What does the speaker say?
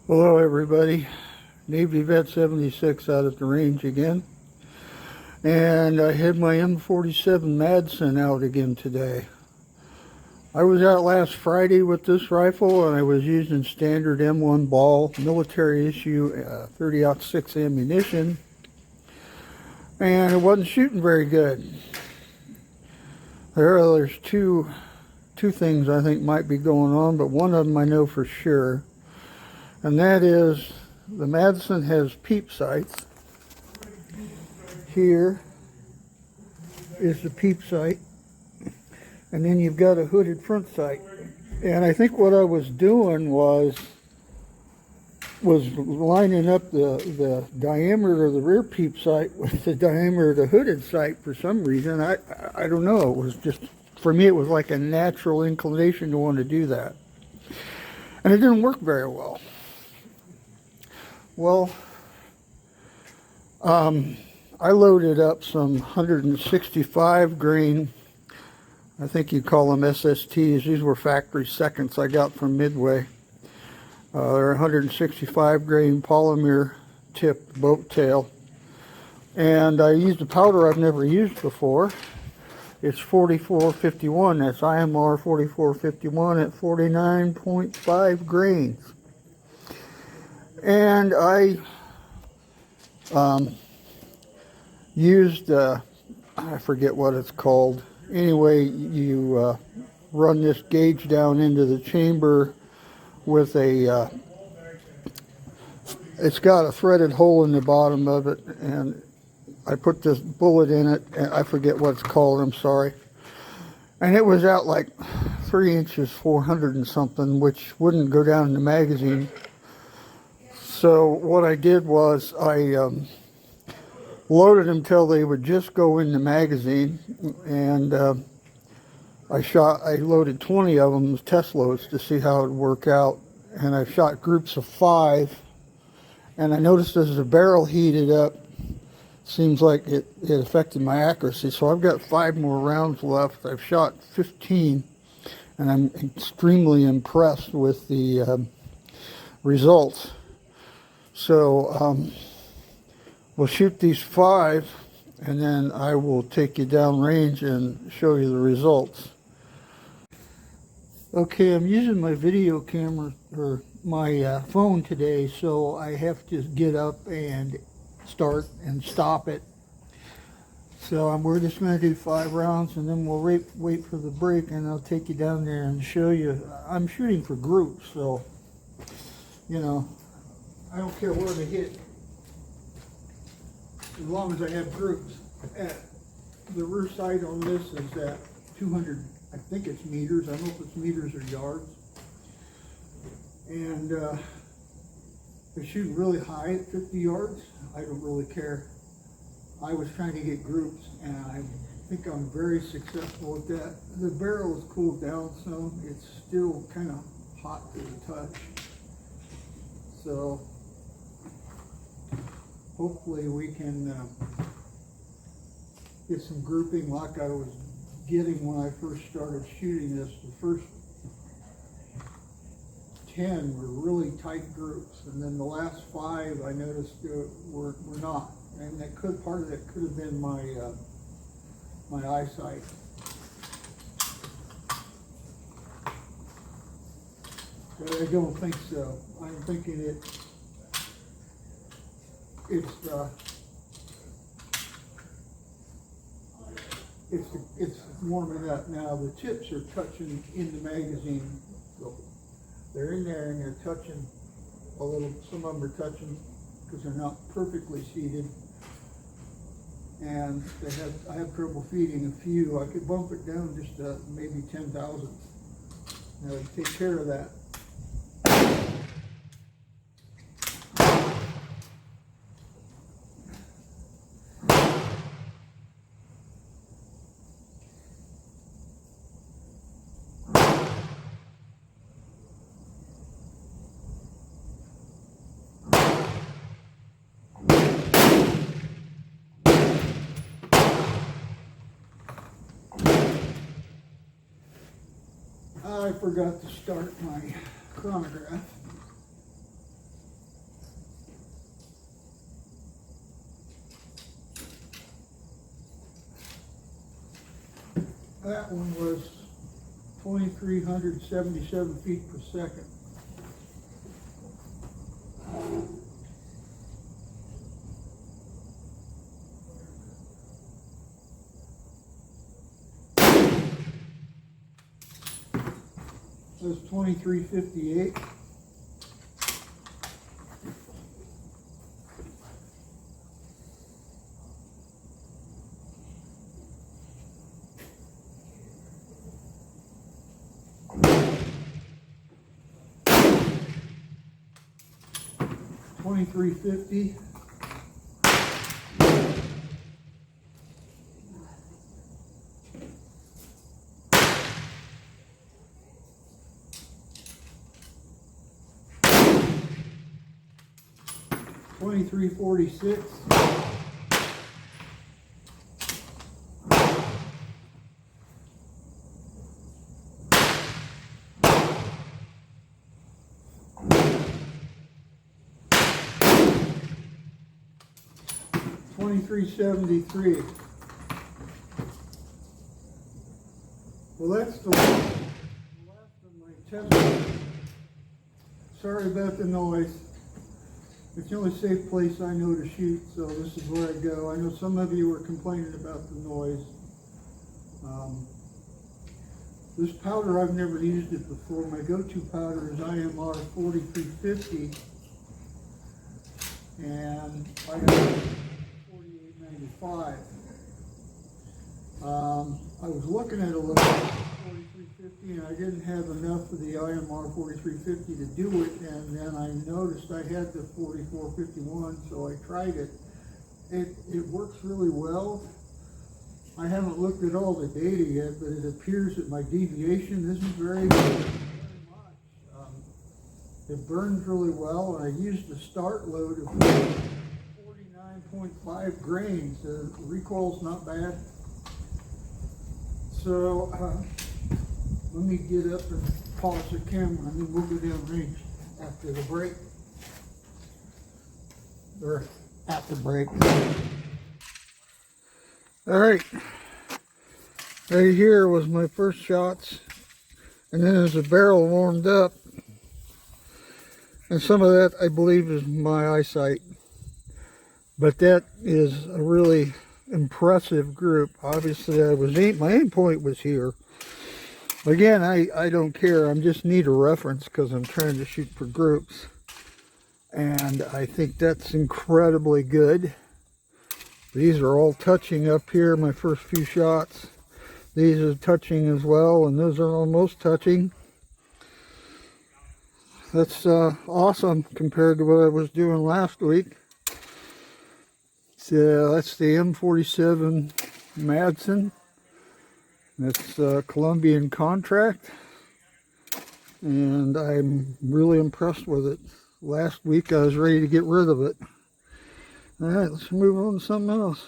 Hello everybody, Navy Vet 76 out at the range again, and I had my M47 Madsen out again today. I was out last Friday with this rifle and I was using standard M1 ball, military issue 30-06 ammunition, and it wasn't shooting very good. There's two things I think might be going on, but one of them I know for sure. And that is, the Madsen has peep sights. Here is the peep sight. And then you've got a hooded front sight. And I think what I was doing was lining up the diameter of the rear peep sight with the diameter of the hooded sight for some reason. I don't know. It was just, for me, it was like a natural inclination to want to do that. And it didn't work very well. Well, I loaded up some 165 grain, I think you call them SSTs. These were factory seconds I got from Midway. They're 165 grain polymer tip boat tail. And I used a powder I've never used before. It's 4451. That's IMR 4451 at 49.5 grains. And I used, I forget what it's called. Anyway, you run this gauge down into the chamber with a, it's got a threaded hole in the bottom of it, and I put this bullet in it, and I forget what it's called, I'm sorry. And it was out like 3 inches, 400 and something, which wouldn't go down in the magazine. So what I did was I loaded them till they would just go in the magazine, and I loaded 20 of them as test loads to see how it would work out, and I shot groups of 5, and I noticed as the barrel heated up, seems like it affected my accuracy. So I've got 5 more rounds left. I've shot 15, and I'm extremely impressed with the results. So we'll shoot these 5, and then I will take you downrange and show you the results. Okay, I'm using my video camera, or my phone today, so I have to get up and start and stop it. So we're just going to do 5 rounds, and then we'll wait for the break, and I'll take you down there and show you. I'm shooting for groups, so, you know, I don't care where they hit, as long as I have groups. The rear sight on this is at 200, I think it's meters. I don't know if it's meters or yards. And they're shooting really high at 50 yards. I don't really care. I was trying to get groups, and I think I'm very successful with that. The barrel has cooled down some. It's still kind of hot to the touch. So hopefully we can get some grouping like I was getting when I first started shooting this. The first 10 were really tight groups, and then the last 5 I noticed were not. And that part of that could have been my my eyesight. But I don't think so. I'm thinking it's warming up now. The tips are touching in the magazine. So they're in there and they're touching a little. Some of them are touching because they're not perfectly seated. And I have trouble feeding a few. I could bump it down just to maybe 10,000. Now to take care of that. I forgot to start my chronograph. That one was 2,377 feet per second. It was 2,358. $23.50. $23.46. $23.73. Well, that's the last of my test. Sorry about the noise. It's the only safe place I know to shoot, so this is where I go. I know some of you were complaining about the noise. This powder, I've never used it before. My go-to powder is IMR 4350, and I have 4895. I was looking at a little 4350, and I didn't have enough of the IMR 4350 to do it, and then I noticed I had the 4451, so I tried it. It works really well. I haven't looked at all the data yet, but it appears that my deviation isn't very much. It burns really well, and I used a start load of 49.5 grains. The recoil's not bad. So let me get up and pause the camera, and then we'll go down range after the break. Or at the break. All right, right here was my first shots, and then as the barrel warmed up, and some of that I believe is my eyesight, but that is a really impressive group. Obviously my aim point was here. Again, I don't care, I just need a reference because I'm trying to shoot for groups, and I think that's incredibly good. These are all touching up here, my first few shots. These are touching as well, and those are almost touching. That's awesome compared to what I was doing last week. So that's the M47 Madsen. That's a Colombian contract, and I'm really impressed with it. Last week I was ready to get rid of it. All right, let's move on to something else.